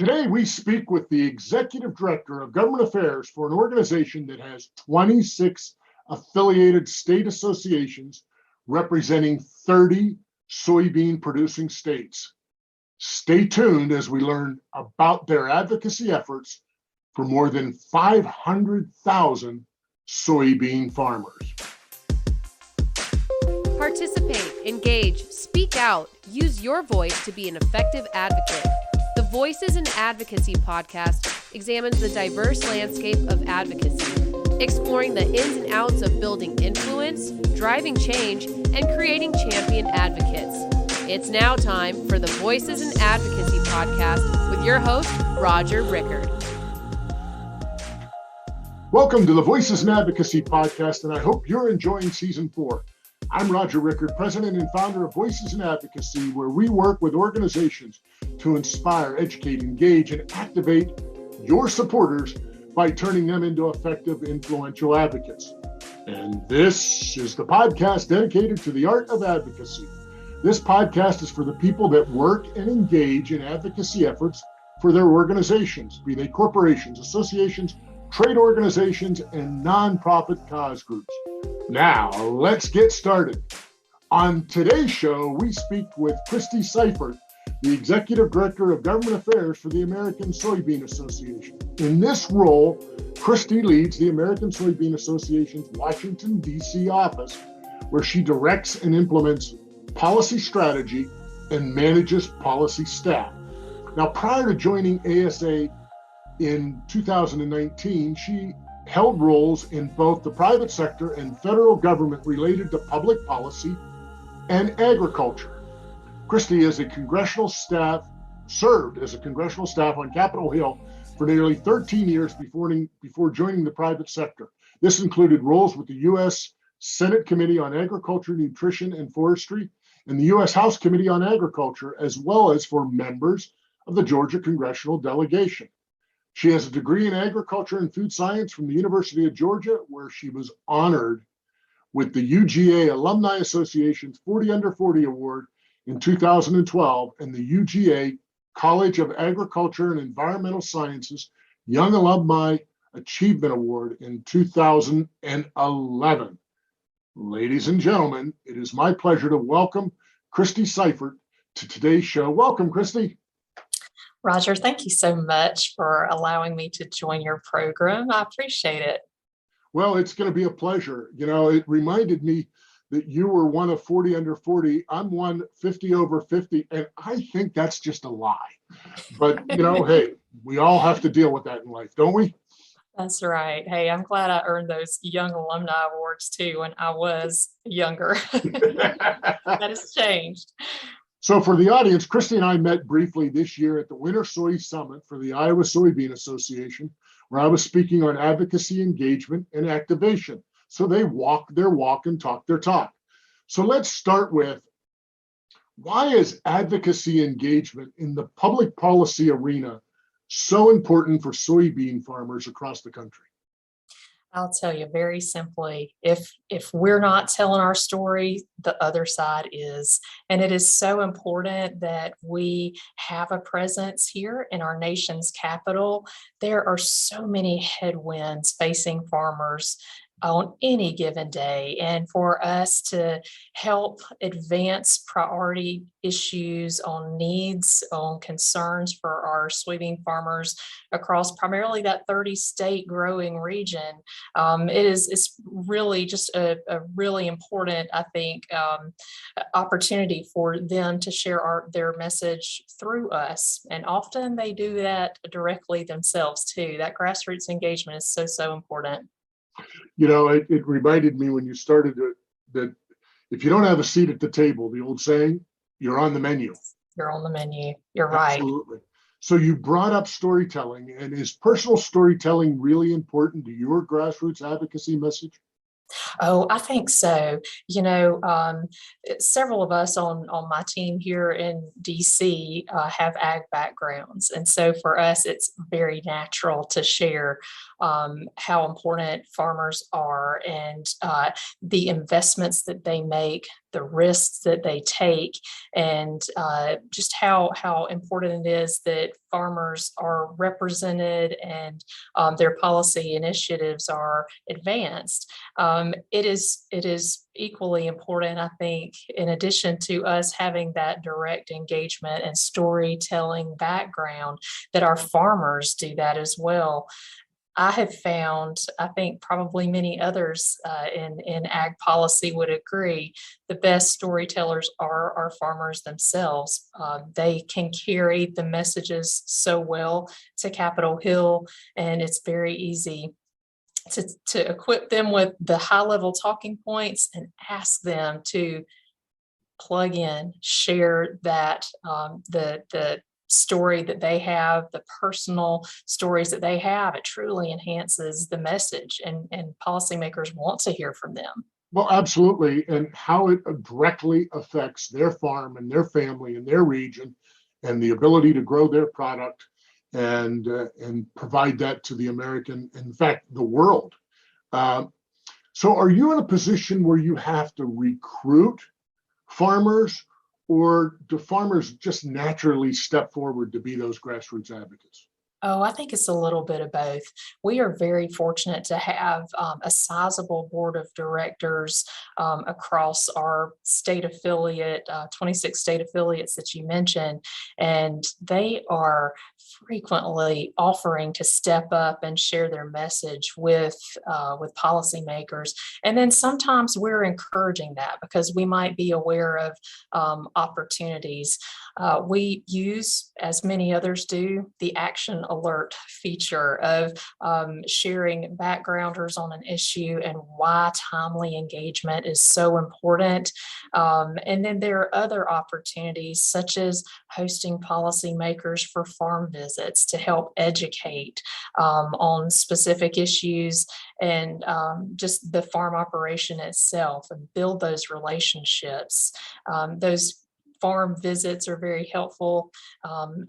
Today, we speak with the Executive Director of Government Affairs for an organization that has 26 affiliated state associations representing 30 soybean producing states. Stay tuned as we learn about their advocacy efforts for more than 500,000 soybean farmers. Participate, engage, speak out, use your voice to be an effective advocate. The Voices in Advocacy podcast examines the diverse landscape of advocacy, exploring the ins and outs of building influence, driving change, and creating champion advocates. It's now time for the Voices in Advocacy podcast with your host, Roger Rickard. Welcome to the Voices in Advocacy podcast, and I hope you're enjoying season 4. I'm Roger Rickard, president and founder of Voices in Advocacy, where we work with organizations to inspire, educate, engage, and activate your supporters by turning them into effective, influential advocates. And this is the podcast dedicated to the art of advocacy. This podcast is for the people that work and engage in advocacy efforts for their organizations, be they corporations, associations, trade organizations, and nonprofit cause groups. Now, let's get started. On today's show, we speak with Christy Seyfert, the Executive Director of Government Affairs for the American Soybean Association. In this role, Christy leads the American Soybean Association's Washington, D.C. office, where she directs and implements policy strategy and manages policy staff. Now, prior to joining ASA in 2019, she held roles in both the private sector and federal government related to public policy and agriculture. Christy is a congressional staff, served as a congressional staff on Capitol Hill for nearly 13 years before joining the private sector. This included roles with the U.S. Senate Committee on Agriculture, Nutrition, and Forestry, and the U.S. House Committee on Agriculture, as well as for members of the Georgia Congressional Delegation. She has a degree in agriculture and food science from the University of Georgia, where she was honored with the UGA Alumni Association's 40 Under 40 Award in 2012 and the UGA College of Agriculture and Environmental Sciences Young Alumni Achievement Award in 2011. Ladies and gentlemen, it is my pleasure to welcome Christy Seyfert to today's show. Welcome, Christy. Roger, thank you so much for allowing me to join your program. I appreciate it. Well, it's going to be a pleasure. You know, it reminded me that you were one of 40 under 40. I'm one 50 over 50, and I think that's just a lie. But, you know, hey, we all have to deal with that in life, don't we? That's right. Hey, I'm glad I earned those Young Alumni Awards too when I was younger. That has changed. So for the audience, Christy and I met briefly this year at the Winter Soy Summit for the Iowa Soybean Association, where I was speaking on advocacy, engagement, and activation. So they walk their walk and talk their talk. So let's start with, why is advocacy engagement in the public policy arena so important for soybean farmers across the country? I'll tell you very simply, if we're not telling our story, the other side is. And it is so important that we have a presence here in our nation's capital. There are so many headwinds facing farmers on any given day. And for us to help advance priority issues on needs, on concerns for our soybean farmers across primarily that 30-state growing region, it's really just a really important, I think, opportunity for them to share their message through us. And often they do that directly themselves too. That grassroots engagement is so important. You know, it reminded me when you started that if you don't have a seat at the table, the old saying, you're on the menu. You're on the menu. You're right. Absolutely. So you brought up storytelling, and is personal storytelling really important to your grassroots advocacy message? Oh, I think so. You know, several of us on my team here in DC have ag backgrounds. And so for us, it's very natural to share how important farmers are and the investments that they make the risks that they take, and just how important it is that farmers are represented and their policy initiatives are advanced. It is equally important, I think, in addition to us having that direct engagement and storytelling background, that our farmers do that as well. I have found, I think probably many others in ag policy would agree, the best storytellers are our farmers themselves. They can carry the messages so well to Capitol Hill, and it's very easy to equip them with the high level talking points and ask them to plug in, share that, the story that they have, the personal stories that they have. It truly enhances the message, and policymakers want to hear from them. Well, absolutely. And how it directly affects their farm and their family and their region and the ability to grow their product and provide that to the American, in fact, the world. So are you in a position where you have to recruit farmers, or do farmers just naturally step forward to be those grassroots advocates? Oh, I think it's a little bit of both. We are very fortunate to have a sizable board of directors across our state affiliate, 26 state affiliates that you mentioned, and they are frequently offering to step up and share their message with policymakers. And then sometimes we're encouraging that because we might be aware of opportunities. We use, as many others do, the action alert feature of sharing backgrounders on an issue and why timely engagement is so important. And then there are other opportunities, such as hosting policymakers for farm visits to help educate on specific issues and just the farm operation itself, and build those relationships. Those farm visits are very helpful.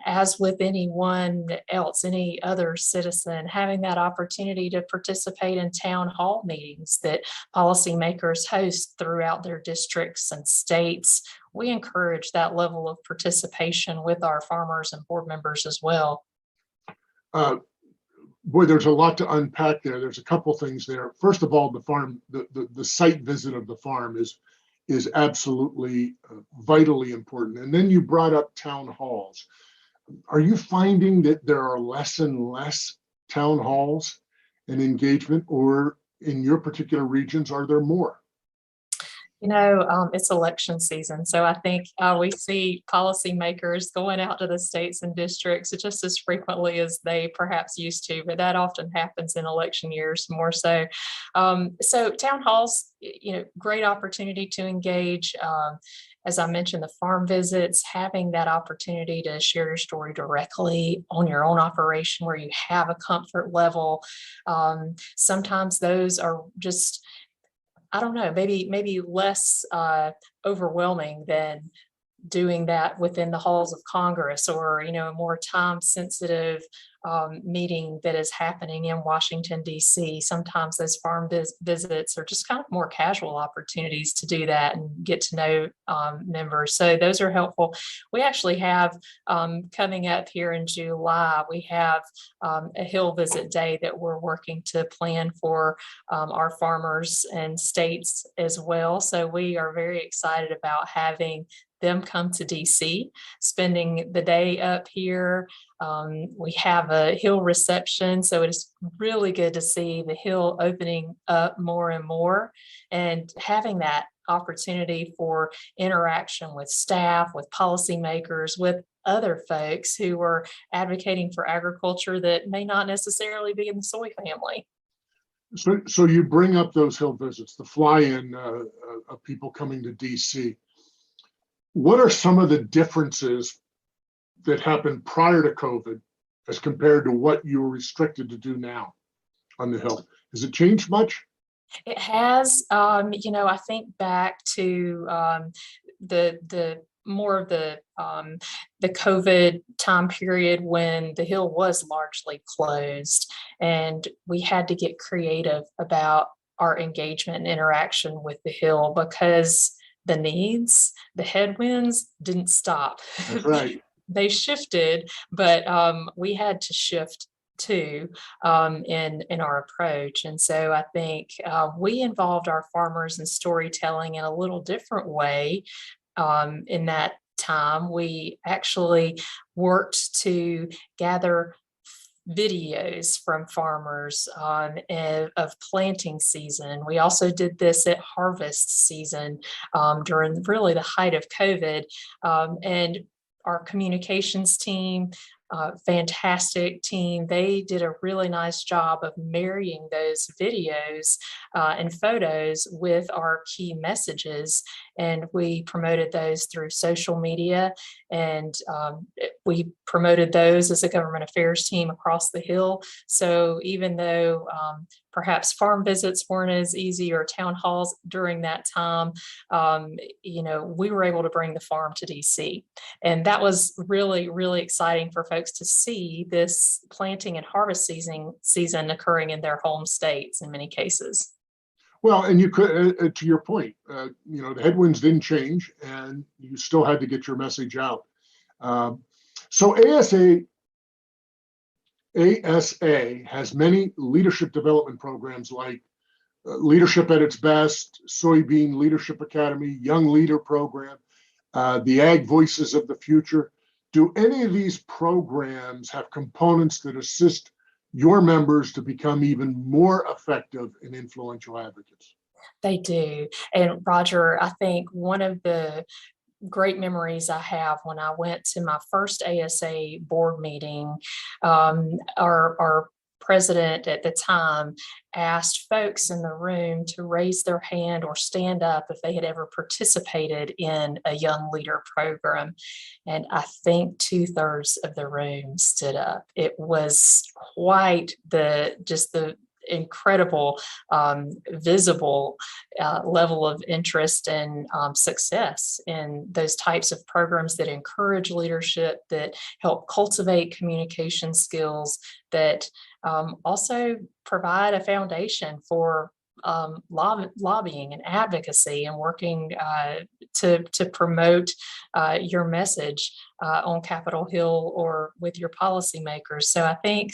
As with anyone else, any other citizen, having that opportunity to participate in town hall meetings that policymakers host throughout their districts and states, we encourage that level of participation with our farmers and board members as well. Boy, there's a lot to unpack there. There's a couple things there. First of all, the site visit of the farm is absolutely vitally important. And then you brought up town halls. Are you finding that there are less and less town halls and engagement, or in your particular regions, are there more? It's election season, so I think we see policymakers going out to the states and districts just as frequently as they perhaps used to, but that often happens in election years more so. So town halls, great opportunity to engage. As I mentioned, the farm visits, having that opportunity to share your story directly on your own operation where you have a comfort level. Sometimes those are just, I don't know, maybe less overwhelming than doing that within the halls of Congress, or a more time-sensitive meeting that is happening in Washington, D.C. Sometimes those farm visits are just kind of more casual opportunities to do that and get to know members. So those are helpful. We actually have coming up here in July, we have a Hill Visit Day that we're working to plan for our farmers and states as well. So we are very excited about having them come to DC, spending the day up here. We have a Hill reception, so it is really good to see the Hill opening up more and more, and having that opportunity for interaction with staff, with policymakers, with other folks who are advocating for agriculture that may not necessarily be in the soy family. So you bring up those Hill visits, the fly-in of people coming to DC. What are some of the differences that happened prior to COVID as compared to what you're restricted to do now on the Hill? Has it changed much? It has. I think back to the more of the COVID time period when the Hill was largely closed, and we had to get creative about our engagement and interaction with the Hill, because the needs, the headwinds didn't stop. That's right. They shifted, but we had to shift too in our approach. And so I think we involved our farmers in storytelling in a little different way in that time. We actually worked to gather videos from farmers of planting season. We also did this at harvest season during really the height of COVID. And our communications team, fantastic team, they did a really nice job of marrying those videos and photos with our key messages. And we promoted those through social media, and we promoted those as a government affairs team across the hill. So even though perhaps farm visits weren't as easy or town halls during that time, we were able to bring the farm to DC. And that was really, really exciting for folks to see this planting and harvest season occurring in their home states in many cases. Well, and you could, to your point, the headwinds didn't change, and you still had to get your message out. So ASA has many leadership development programs like Leadership at Its Best, Soybean Leadership Academy, Young Leader Program, the Ag Voices of the Future. Do any of these programs have components that assist your members to become even more effective and influential advocates? They do. And Roger, I think one of the great memories I have when I went to my first ASA board meeting, our president at the time asked folks in the room to raise their hand or stand up if they had ever participated in a young leader program. And I think 2/3 of the room stood up. It was quite the incredible visible level of interest and success in those types of programs that encourage leadership, that help cultivate communication skills, that also provide a foundation for lobbying and advocacy and working to promote your message on Capitol Hill or with your policymakers. So I think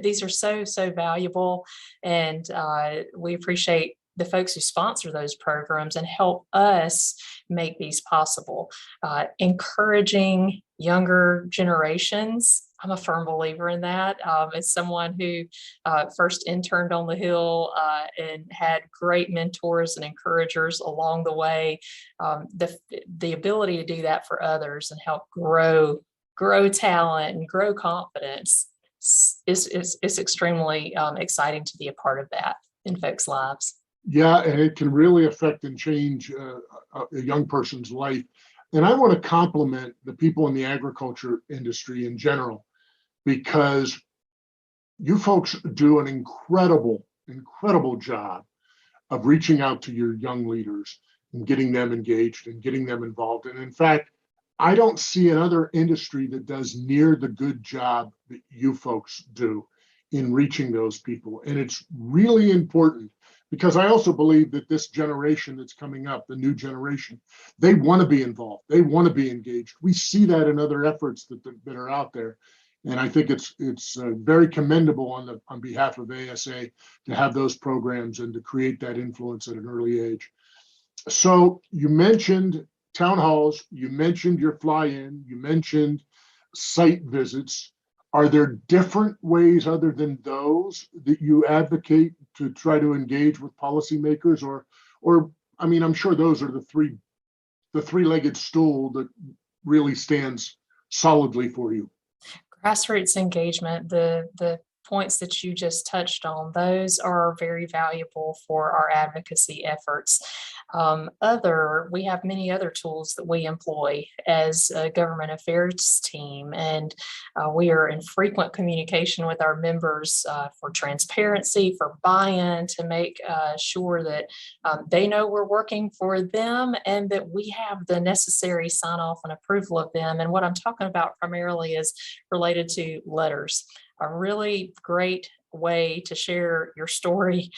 these are so valuable, and we appreciate the folks who sponsor those programs and help us make these possible. Encouraging younger generations, I'm a firm believer in that. As someone who first interned on the Hill and had great mentors and encouragers along the way, the ability to do that for others and help grow talent and grow confidence is extremely exciting to be a part of that in folks' lives. Yeah, and it can really affect and change a young person's life. And I want to compliment the people in the agriculture industry in general, because you folks do an incredible job of reaching out to your young leaders and getting them engaged and getting them involved. And in fact, I don't see another industry that does near the good job that you folks do in reaching those people. And it's really important, because I also believe that this generation that's coming up, the new generation, they want to be involved. They want to be engaged. We see that in other efforts that are out there. And I think it's very commendable on behalf of ASA to have those programs and to create that influence at an early age. So you mentioned town halls, you mentioned your fly-in, you mentioned site visits. Are there different ways other than those that you advocate to try to engage with policymakers, or I mean, I'm sure those are the three-legged stool that really stands solidly for you? Grassroots engagement, the points that you just touched on, those are very valuable for our advocacy efforts. We have many other tools that we employ as a government affairs team, and we are in frequent communication with our members for transparency, for buy-in, to make sure that they know we're working for them and that we have the necessary sign-off and approval of them. And what I'm talking about primarily is related to letters. a really great way to share your story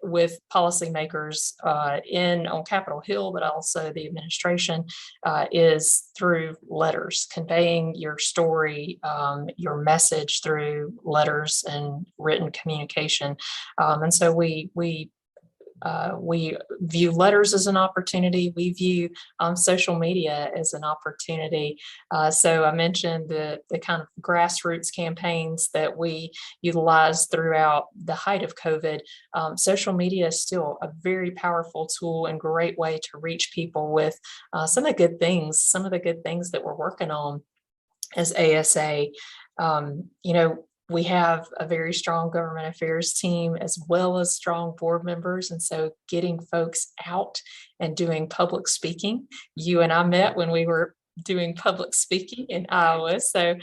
with policymakers on Capitol Hill, but also the administration, is through letters, conveying your story, your message through letters and written communication. And so we view letters as an opportunity. We view social media as an opportunity. So I mentioned the kind of grassroots campaigns that we utilized throughout the height of COVID. Social media is still a very powerful tool and great way to reach people with some of the good things that we're working on as ASA. We have a very strong government affairs team as well as strong board members. And so getting folks out and doing public speaking, you and I met when we were doing public speaking in Iowa. So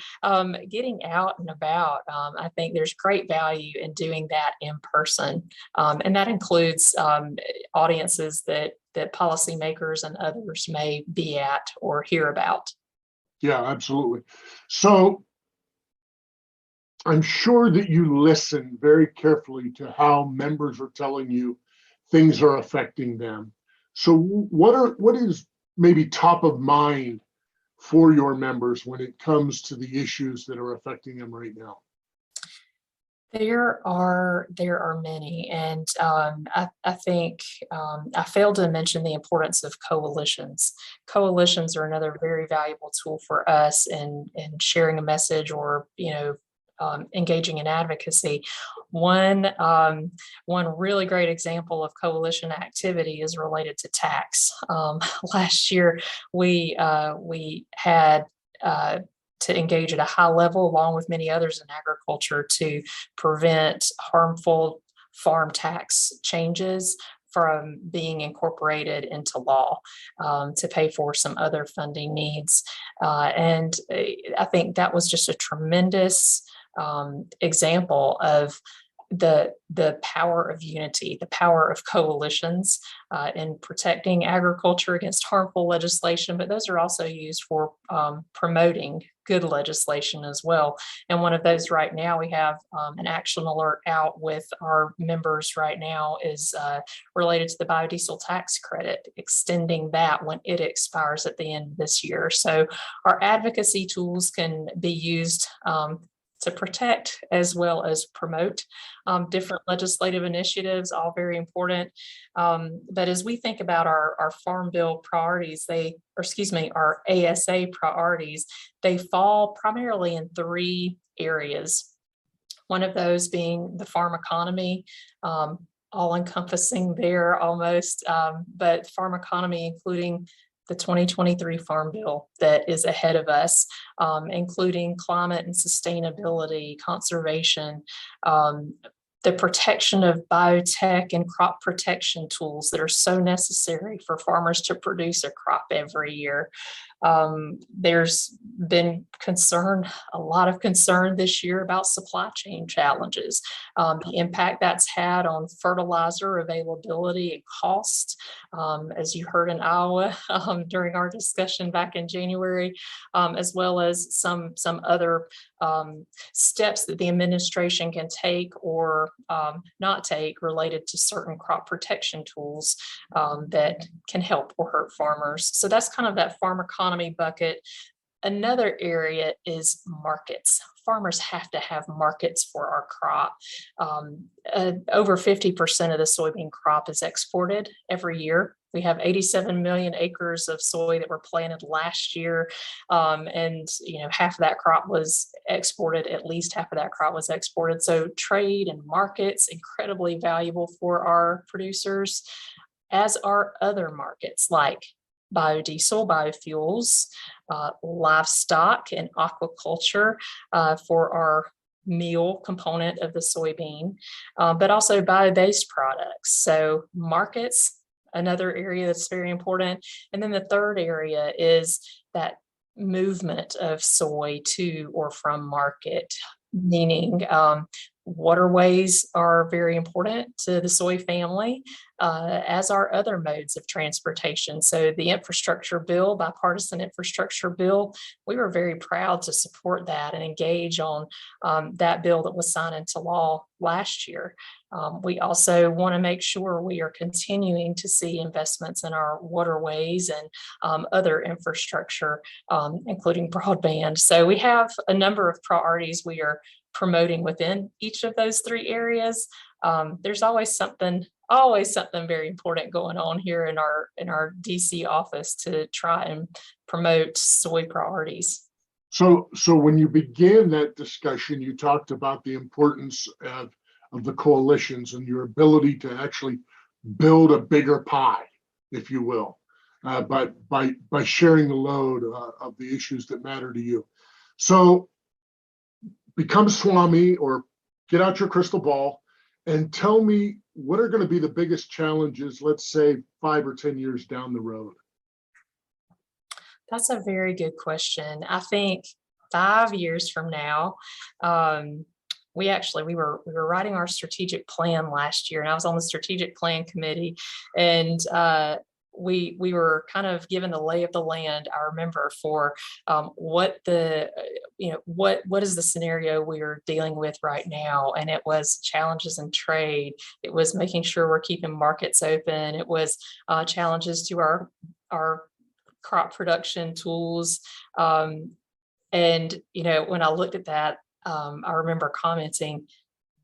getting out and about, I think there's great value in doing that in person. And that includes audiences that policymakers and others may be at or hear about. Yeah, absolutely. So I'm sure that you listen very carefully to how members are telling you things are affecting them. So what is maybe top of mind for your members when it comes to the issues that are affecting them right now? There are many, and I think I failed to mention the importance of coalitions. Coalitions are another very valuable tool for us in sharing a message or engaging in advocacy. One really great example of coalition activity is related to tax. Last year, we had to engage at a high level, along with many others in agriculture, to prevent harmful farm tax changes from being incorporated into law to pay for some other funding needs. And I think that was just a tremendous example of the power of unity, the power of coalitions in protecting agriculture against harmful legislation, but those are also used for promoting good legislation as well. And one of those right now, we have an action alert out with our members right now is related to the biodiesel tax credit, extending that when it expires at the end of this year. So our advocacy tools can be used to protect as well as promote different legislative initiatives, all very important. But as we think about our Farm Bill priorities, our ASA priorities, they fall primarily in three areas. One of those being the farm economy, all encompassing there almost, but farm economy, including the 2023 Farm Bill that is ahead of us, including climate and sustainability, conservation, the protection of biotech and crop protection tools that are so necessary for farmers to produce a crop every year. There's been a lot of concern this year about supply chain challenges, the impact that's had on fertilizer availability and cost, as you heard in Iowa during our discussion back in January, as well as some other steps that the administration can take or not take related to certain crop protection tools that can help or hurt farmers. So that's kind of that farm economy bucket. Another area is markets. Farmers have to have markets for our crop. Over 50% of the soybean crop is exported every year. We have 87 million acres of soy that were planted last year. And half of that crop was exported, at least half of that crop was exported. So trade and markets, incredibly valuable for our producers, as are other markets like biodiesel, biofuels, livestock and aquaculture for our meal component of the soybean, but also bio-based products. So markets, another area that's very important. And then the third area is that movement of soy to or from market, meaning Waterways are very important to the Soy family, as are other modes of transportation. So the infrastructure bill, bipartisan infrastructure bill, we were very proud to support that and engage on that bill that was signed into law last year. We also want to make sure we are continuing to see investments in our waterways and other infrastructure, including broadband. So we have a number of priorities we are promoting within each of those three areas. There's always something very important going on here in our DC office to try and promote soy priorities. So when you began that discussion, you talked about the importance of the coalitions and your ability to actually build a bigger pie, if you will, by sharing the load of the issues that matter to you. So become Swami, or get out your crystal ball and tell me what are going to be the biggest challenges, let's say 5 or 10 years down the road. That's a very good question. I think 5 years from now, we were writing our strategic plan last year, and I was on the strategic plan committee, and we were kind of given the lay of the land, I remember, for what is the scenario we are dealing with right now. And it was challenges in trade. It was making sure we're keeping markets open. It was challenges to our crop production tools. And, when I looked at that, I remember commenting,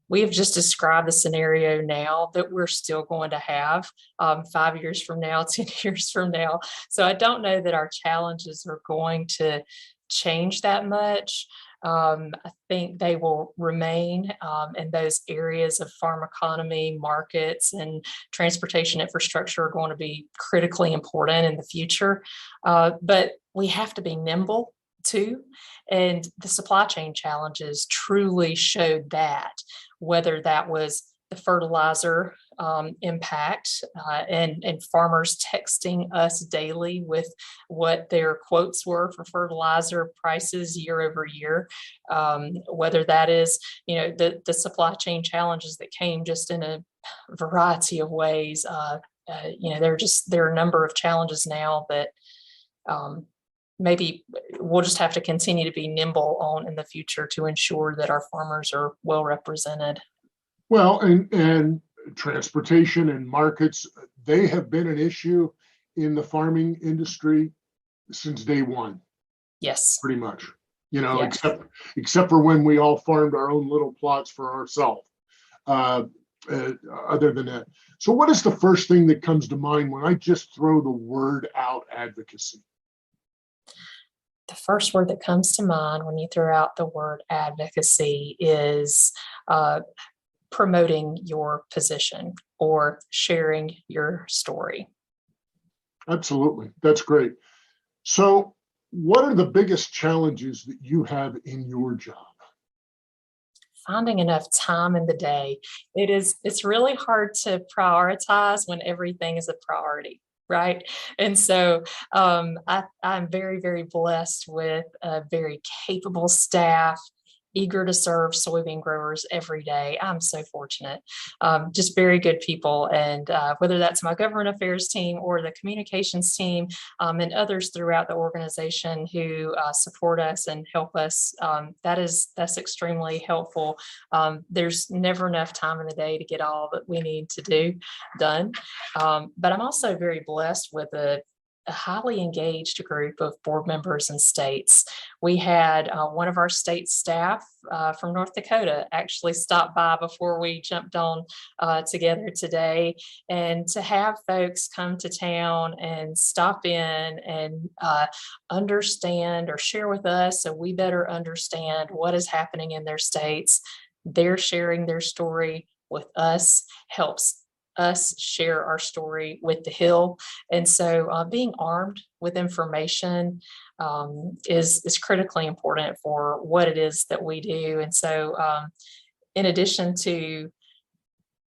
we have just described the scenario now that we're still going to have 5 years from now, 10 years from now. So I don't know that our challenges are going to change that much. I think they will remain in those areas of farm economy, markets, and transportation infrastructure are going to be critically important in the future. But we have to be nimble too. And the supply chain challenges truly showed that, whether that was the fertilizer impact and farmers texting us daily with what their quotes were for fertilizer prices year over year, whether that is, the supply chain challenges that came just in a variety of ways. There are a number of challenges now that maybe we'll just have to continue to be nimble on in the future to ensure that our farmers are well represented. Well, and transportation and markets, they have been an issue in the farming industry since day one. Yes. Pretty much, Yes. except for when we all farmed our own little plots for ourselves. Other than that. So what is the first thing that comes to mind when I just throw the word out, advocacy? The first word that comes to mind when you throw out the word advocacy is promoting your position or sharing your story. Absolutely. That's great. So what are the biggest challenges that you have in your job? Finding enough time in the day. It's really hard to prioritize when everything is a priority. Right. And so I'm very, very blessed with a very capable staff, eager to serve soybean growers every day. I'm so fortunate. Just very good people. And whether that's my government affairs team or the communications team and others throughout the organization who support us and help us, that's extremely helpful. There's never enough time in the day to get all that we need to do done. But I'm also very blessed with a highly engaged group of board members and states. We had one of our state staff from North Dakota actually stop by before we jumped on together today. And to have folks come to town and stop in and understand or share with us so we better understand what is happening in their states, they're sharing their story with us helps us share our story with the Hill. And so being armed with information is critically important for what it is that we do. And so in addition to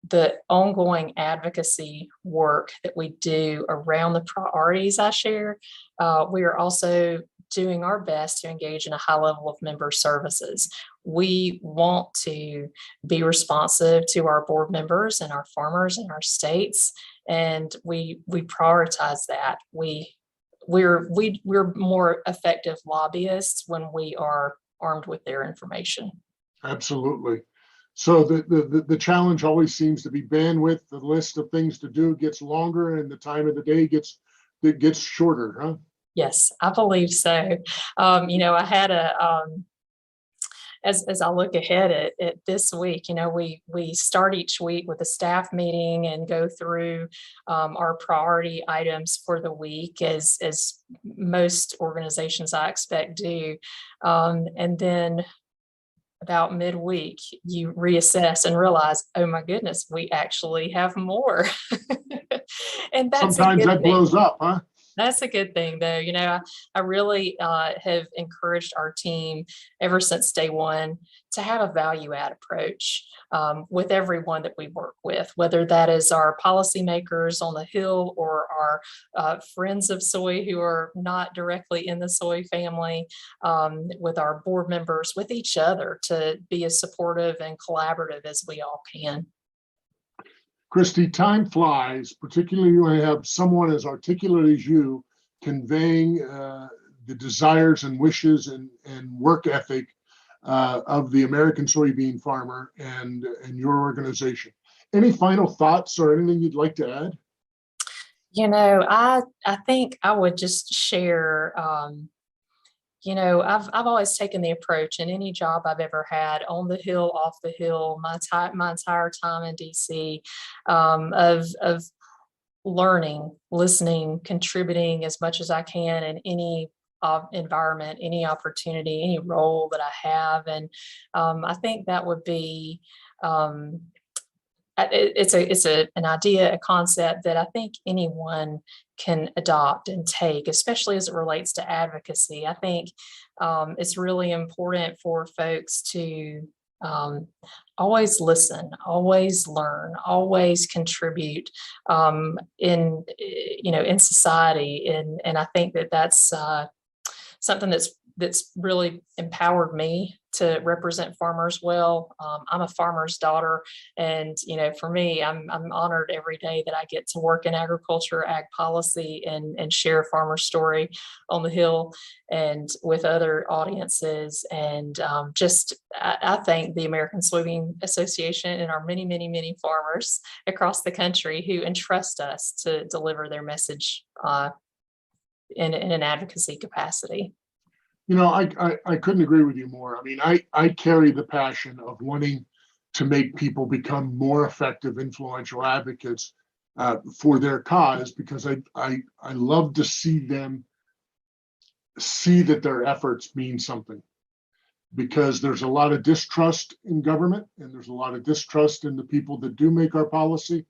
the ongoing advocacy work that we do around the priorities I share, we are also doing our best to engage in a high level of member services. We want to be responsive to our board members and our farmers and our states, and we prioritize that. We're more effective lobbyists when we are armed with their information. Absolutely. So the challenge always seems to be bandwidth. The list of things to do gets longer, and the time of the day gets shorter, huh? Yes, I believe so. I had as I look ahead at this week, we start each week with a staff meeting and go through our priority items for the week, as most organizations I expect do, and then about midweek, you reassess and realize, oh my goodness, we actually have more. And that's sometimes that blows up, huh? That's a good thing, though. I really have encouraged our team ever since day one to have a value add approach with everyone that we work with, whether that is our policymakers on the Hill or our friends of soy who are not directly in the soy family, with our board members, with each other, to be as supportive and collaborative as we all can. Christy, time flies, particularly when you have someone as articulate as you conveying the desires and wishes and work ethic of the American soybean farmer and your organization. Any final thoughts or anything you'd like to add? I think I would just share, I've always taken the approach in any job I've ever had, on the Hill, off the Hill, my entire time in DC, of learning, listening, contributing as much as I can in any environment, any opportunity, any role that I have. And I think that would be, it's an idea, a concept that I think anyone can adopt and take, especially as it relates to advocacy. I think it's really important for folks to always listen, always learn, always contribute in society, and I think that's something that's really empowered me to represent farmers well. I'm a farmer's daughter, and for me, I'm honored every day that I get to work in agriculture, ag policy, and share farmer story on the Hill and with other audiences. And I thank the American Soybean Association and our many, many, many farmers across the country who entrust us to deliver their message in an advocacy capacity. I couldn't agree with you more. I mean, I carry the passion of wanting to make people become more effective, influential advocates for their cause, because I love to see them see that their efforts mean something. Because there's a lot of distrust in government, and there's a lot of distrust in the people that do make our policy.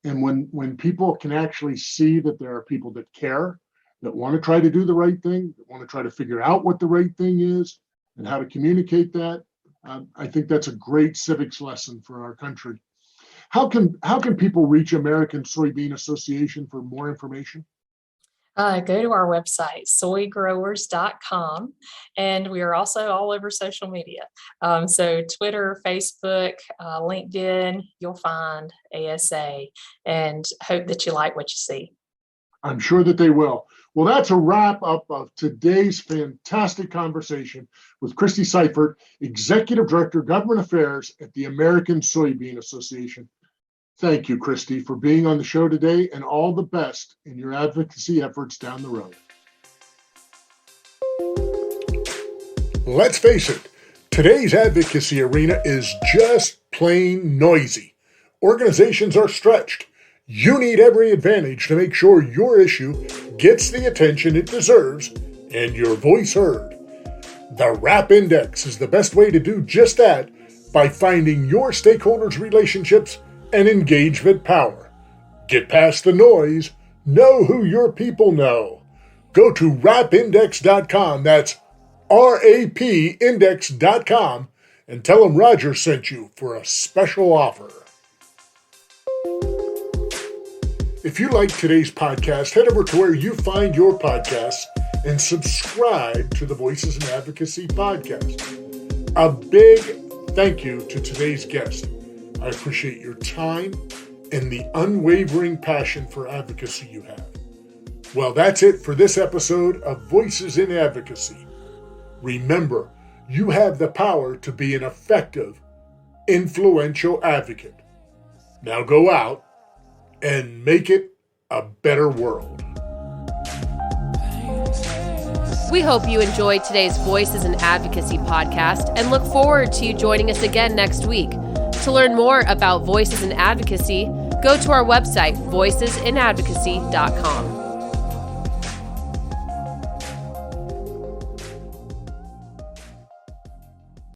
And when people can actually see that there are people that care, that want to try to do the right thing, that want to try to figure out what the right thing is and how to communicate that, I think that's a great civics lesson for our country. How can people reach American Soybean Association for more information? Go to our website, soygrowers.com, and we are also all over social media. So Twitter, Facebook, LinkedIn, you'll find ASA, and hope that you like what you see. I'm sure that they will. Well, that's a wrap up of today's fantastic conversation with Christy Seyfert, Executive Director, Government Affairs at the American Soybean Association. Thank you, Christy, for being on the show today, and all the best in your advocacy efforts down the road. Let's face it, today's advocacy arena is just plain noisy. Organizations are stretched. You need every advantage to make sure your issue gets the attention it deserves and your voice heard. The RAP Index is the best way to do just that by finding your stakeholders' relationships and engagement power. Get past the noise. Know who your people know. Go to rapindex.com. That's rapindex.com, and tell them Roger sent you for a special offer. If you like today's podcast, head over to where you find your podcasts and subscribe to the Voices in Advocacy podcast. A big thank you to today's guest. I appreciate your time and the unwavering passion for advocacy you have. Well, that's it for this episode of Voices in Advocacy. Remember, you have the power to be an effective, influential advocate. Now go out and make it a better world. We hope you enjoyed today's Voices in Advocacy podcast and look forward to you joining us again next week. To learn more about Voices in Advocacy, go to our website, voicesinadvocacy.com.